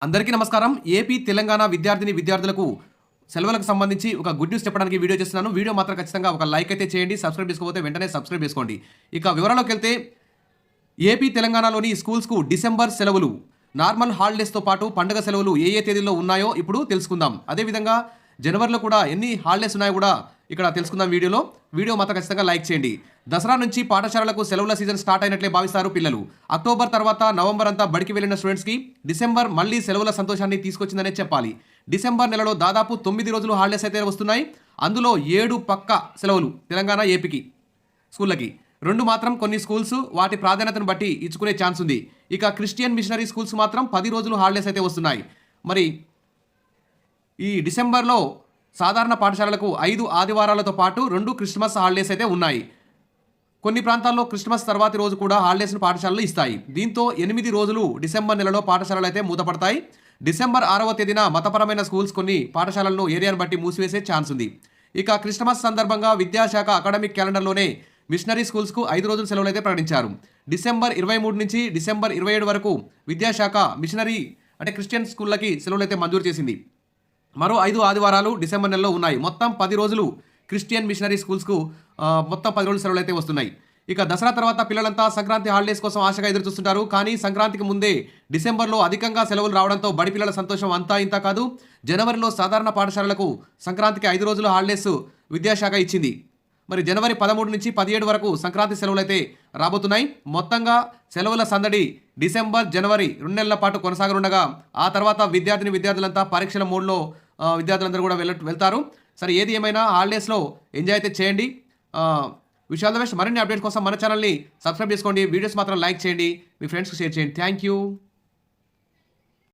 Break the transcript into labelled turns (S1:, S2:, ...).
S1: అందరికీ నమస్కారం. ఏపీ, తెలంగాణ విద్యార్థులకు సెలవులకు సంబంధించి ఒక గుడ్ న్యూస్ చెప్పడానికి వీడియో చేస్తున్నాను. వీడియో మాత్రం ఖచ్చితంగా ఒక లైక్ అయితే చేయండి. సబ్స్క్రైబ్ చేసుకోకపోతే వెంటనే సబ్స్క్రైబ్ చేసుకోండి. ఇక వివరాల్లోకి వెళ్తే ఏపీ, తెలంగాణలోని స్కూల్స్కు డిసెంబర్ సెలవులు, నార్మల్ హాలిడేస్తో పాటు పండుగ సెలవులు ఏ తేదీల్లో ఉన్నాయో ఇప్పుడు తెలుసుకుందాం. అదేవిధంగా జనవరిలో కూడా ఎన్ని హాలిడేస్ ఉన్నాయో కూడా ఇక్కడ తెలుసుకుందాం వీడియోలో. వీడియో మాత్రం ఖచ్చితంగా లైక్ చేయండి. దసరా నుంచి పాఠశాలలకు సెలవుల సీజన్ స్టార్ట్ అయినట్లే భావిస్తారు పిల్లలు. అక్టోబర్ తర్వాత నవంబర్ అంతా బడికి వెళ్లిన స్టూడెంట్స్కి డిసెంబర్ మళ్ళీ సెలవుల సంతోషాన్ని తీసుకొచ్చిందనే చెప్పాలి. డిసెంబర్ నెలలో దాదాపు 9 రోజులు హాలిడేస్ అయితే వస్తున్నాయి. అందులో 7 పక్కా సెలవులు తెలంగాణ, ఏపీకి స్కూళ్ళకి. 2 మాత్రం కొన్ని స్కూల్స్ వాటి ప్రాధాన్యతను బట్టి ఇచ్చుకునే ఛాన్స్ ఉంది. ఇక క్రిస్టియన్ మిషనరీ స్కూల్స్ మాత్రం 10 రోజులు హాలిడేస్ అయితే వస్తున్నాయి. మరి ఈ డిసెంబర్లో సాధారణ పాఠశాలలకు 5 ఆదివారాలతో పాటు 2 క్రిస్మస్ హాలిడేస్ అయితే ఉన్నాయి. కొన్ని ప్రాంతాల్లో క్రిస్మస్ తర్వాతి రోజు కూడా హాలిడేస్ను పాఠశాలలు ఇస్తాయి. దీంతో 8 రోజులు డిసెంబర్ నెలలో పాఠశాలలు అయితే మూతపడతాయి. డిసెంబర్ 6వ తేదీన మతపరమైన స్కూల్స్ కొన్ని పాఠశాలలను ఏరియాను బట్టి మూసివేసే ఛాన్స్ ఉంది. ఇక క్రిస్మస్ సందర్భంగా విద్యాశాఖ అకాడమిక్ క్యాలెండర్లోనే మిషనరీ స్కూల్స్కు 5 రోజుల సెలవులు అయితే ప్రకటించారు. డిసెంబర్ 23 నుంచి డిసెంబర్ 27 వరకు విద్యాశాఖ మిషనరీ అంటే క్రిస్టియన్ స్కూళ్ళకి సెలవులు అయితే మంజూరు చేసింది. మరో 5 ఆదివారాలు డిసెంబర్ నెలలో ఉన్నాయి. మొత్తం 10 రోజులు క్రిస్టియన్ మిషనరీ స్కూల్స్కు మొత్తం 10 రోజుల సెలవులు అయితే వస్తున్నాయి. ఇక దసరా తర్వాత పిల్లలంతా సంక్రాంతి హాలిడేస్ కోసం ఆశగా ఎదురు చూస్తుంటారు. కానీ సంక్రాంతికి ముందే డిసెంబర్లో అధికంగా సెలవులు రావడంతో బడి పిల్లల సంతోషం అంతా ఇంత కాదు. జనవరిలో సాధారణ పాఠశాలలకు సంక్రాంతికి 5 రోజుల హాలిడేస్ విద్యాశాఖ ఇచ్చింది. మరి జనవరి 13 నుంచి 17 వరకు సంక్రాంతి సెలవులు అయితే రాబోతున్నాయి. మొత్తంగా సెలవుల సందడి డిసెంబర్, జనవరి 2 నెలల పాటు కొనసాగనుండగా ఆ తర్వాత విద్యార్థులంతా పరీక్షల మోడ్లో విద్యార్థులందరూ కూడా వెళ్తారు. సరే, ఏది ఏమైనా హాలిడేస్లో ఎంజాయ్ అయితే చేయండి. Wish all the best. మరిన్ని అప్డేట్స్ కోసం మన ఛానల్ని సబ్స్క్రైబ్ చేసుకోండి. వీడియోస్ మాత్రం లైక్ చేయండి, మీ ఫ్రెండ్స్కి షేర్ చేయండి. Thank you.